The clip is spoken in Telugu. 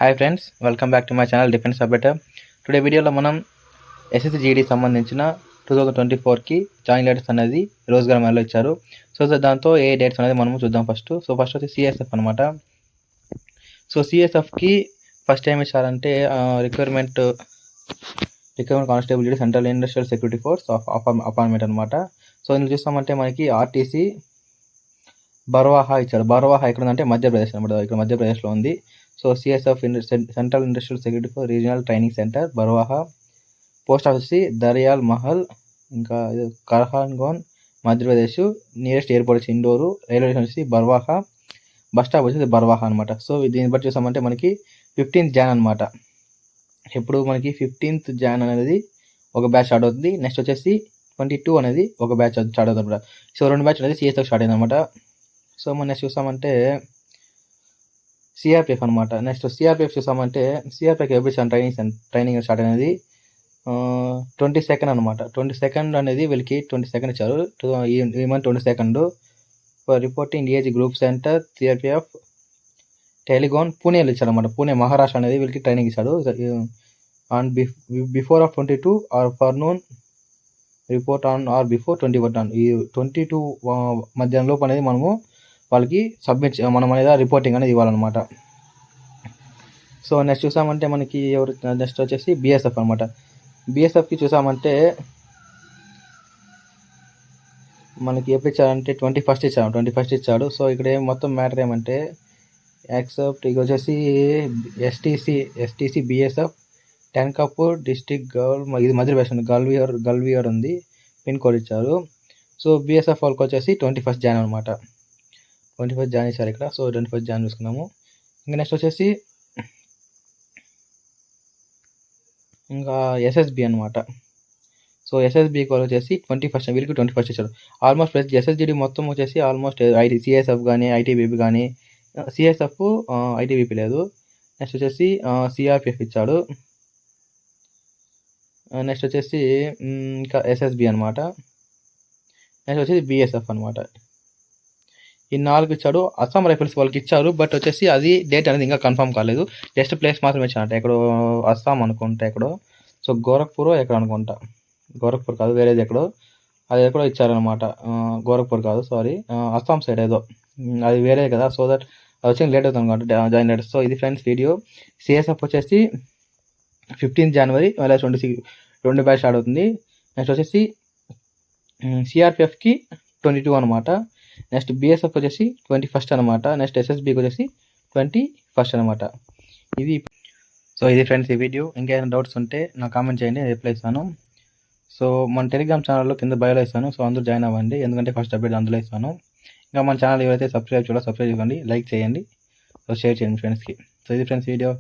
Hi friends, welcome back to my channel defence updater. Today వీడియోలో మనం SSGD సంబంధించిన 2024కి జాయిన్ లెటర్స్ అనేది రోజ్గార్ మేళలో ఇచ్చారు. సో దాంతో ఏ డేట్స్ అనేది మనం చూద్దాం. ఫస్ట్ వచ్చి CSF అనమాట. సో CSFకి ఫస్ట్ టైం ఇచ్చారంటే requirement constable central industrial security force appointment అనమాట. సో ఇందులో చూస్తామంటే మనకి RTC బర్వాహా ఇచ్చాడు. బర్వాహా ఎక్కడ ఉందంటే మధ్యప్రదేశ్ అనమాట. ఇక్కడ మధ్యప్రదేశ్లో ఉంది. So CSF central industrial security for regional training centre Barwaha. Post office Dariyal Mahal, ఇంకా కర్హాన్గోన్ మధ్యప్రదేశ్. నియరెస్ట్ ఎయిర్పోర్ట్ వచ్చి ఇండోరు. రైల్వే స్టేషన్ వచ్చి బర్వాహా. బస్ స్టాప్ వచ్చేసి బర్వాహా అనమాట. సో దీన్ని బట్టి చూసామంటే మనకి 15th Jan అనమాట. ఇప్పుడు మనకి 15th Jan అనేది ఒక బ్యాచ్ స్టార్ట్ అవుతుంది. నెక్స్ట్ వచ్చేసి 22 అనేది ఒక బ్యాచ్ స్టార్ట్ అవుతుంది అనమాట. సో 2 బ్యాచ్ అనేది CSF స్టార్ట్ అయింది అనమాట. సో మనం నెక్స్ట్ చూసామంటే CRPF అనమాట. నెక్స్ట్ CRPF చూసామంటే CRPF ఎప్పుడు ట్రైనింగ్ స్టార్ట్ అనేది 22nd అనమాట. 22nd అనేది వీళ్ళకి 22nd ఇచ్చారు. ఈ month 22nd for reporting age group centre CRPF Talegaon పూణేలో ఇచ్చాడు అనమాట. పూణే మహారాష్ట్ర అనేది వీళ్ళకి ట్రైనింగ్ ఇచ్చాడు. And before of 22 or forenoon report on or before 21 ఈ 22 మధ్యాహ్నం లోపు అనేది మనము వాళ్ళకి మనం అనేది రిపోర్టింగ్ అనేది ఇవ్వాలన్నమాట. సో నెక్స్ట్ చూసామంటే మనకి నెక్స్ట్ వచ్చేసి BSF అనమాట. BSFకి చూసామంటే మనకి ఎప్పుడు ఇచ్చారంటే 21st ఇచ్చాడు. సో ఇక్కడ మొత్తం మ్యాటర్ ఏమంటే యాక్సెప్ట్ ఇక వచ్చేసి STC BSF టెన్కాపూర్ డిస్ట్రిక్ట్ ఇది మధ్యప్రదేశ్ గల్వియర్ ఉంది. పిన్ కోడ్ ఇచ్చారు. సో BSF వాళ్ళకి వచ్చేసి 21st Jan అనమాట. 21st Jan ఇచ్చారు ఇక్కడ. సో 21st Jan చూసుకున్నాము. ఇంకా నెక్స్ట్ వచ్చేసి ఇంకా SSB అనమాట. సో SSB వాళ్ళు వచ్చేసి 21st వీళ్ళకి 21st ఇచ్చారు. ఆల్మోస్ట్ ప్లస్ SSGD మొత్తం వచ్చేసి ఆల్మోస్ట్ CSF కానీ ITBP కానీ CSF ITBP లేదు. నెక్స్ట్ వచ్చేసి CRPF ఇచ్చాడు. నెక్స్ట్ వచ్చేసి ఇంకా SSB అనమాట. నెక్స్ట్ వచ్చేసి BSF అనమాట. ఈ 4 ఇచ్చాడు. అస్సాం రైఫిల్స్ వాళ్ళకి ఇచ్చారు. బట్ వచ్చేసి అది డేట్ అనేది ఇంకా కన్ఫర్మ్ కాలేదు. జస్ట్ ప్లేస్ మాత్రమే ఇచ్చారంట. ఎక్కడో అస్సాం అనుకుంటా ఎక్కడో. సో గోరఖ్పూర్ ఎక్కడ అనుకుంటా. గోరఖ్పూర్ కాదు, వేరేది ఎక్కడో. అది ఎక్కడో ఇచ్చారనమాట. గోరఖ్పూర్ కాదు, సారీ, అస్సాం సైడ్ ఏదో. అది వేరే కదా. సో దట్ అది వచ్చి లేట్ అవుతుంది అనమాట జాయిన్ లెటర్స్. సో ఇది ఫ్రెండ్స్ వీడియో. CSF వచ్చేసి 15th January 2026 2 బ్యాచ్ స్టార్ట్ అవుతుంది. నెక్స్ట్ వచ్చేసి CRPFకి 22 అనమాట. నెక్స్ట్ BSF వచ్చేసి 21st అనమాట. నెక్స్ట్ SSBకి వచ్చేసి 21st అనమాట. ఇది ఫ్రెండ్స్ ఈ వీడియో. ఇంకేమైనా డౌట్స్ ఉంటే నాకు కామెంట్ చేయండి, రిప్లై ఇస్తాను. సో మన టెలిగ్రామ్ ఛానల్లో కింద బయోలో ఇస్తాను. సో అందరూ జాయిన్ అవ్వండి, ఎందుకంటే ఫస్ట్ అప్డేట్ అందులో ఇస్తాను. ఇంకా మన ఛానల్ ఎవరైతే సబ్స్క్రైబ్ చేయండి, లైక్ చేయండి, సో షేర్ చేయండి ఫ్రెండ్స్కి. సో ఇది ఫ్రెండ్స్ వీడియో.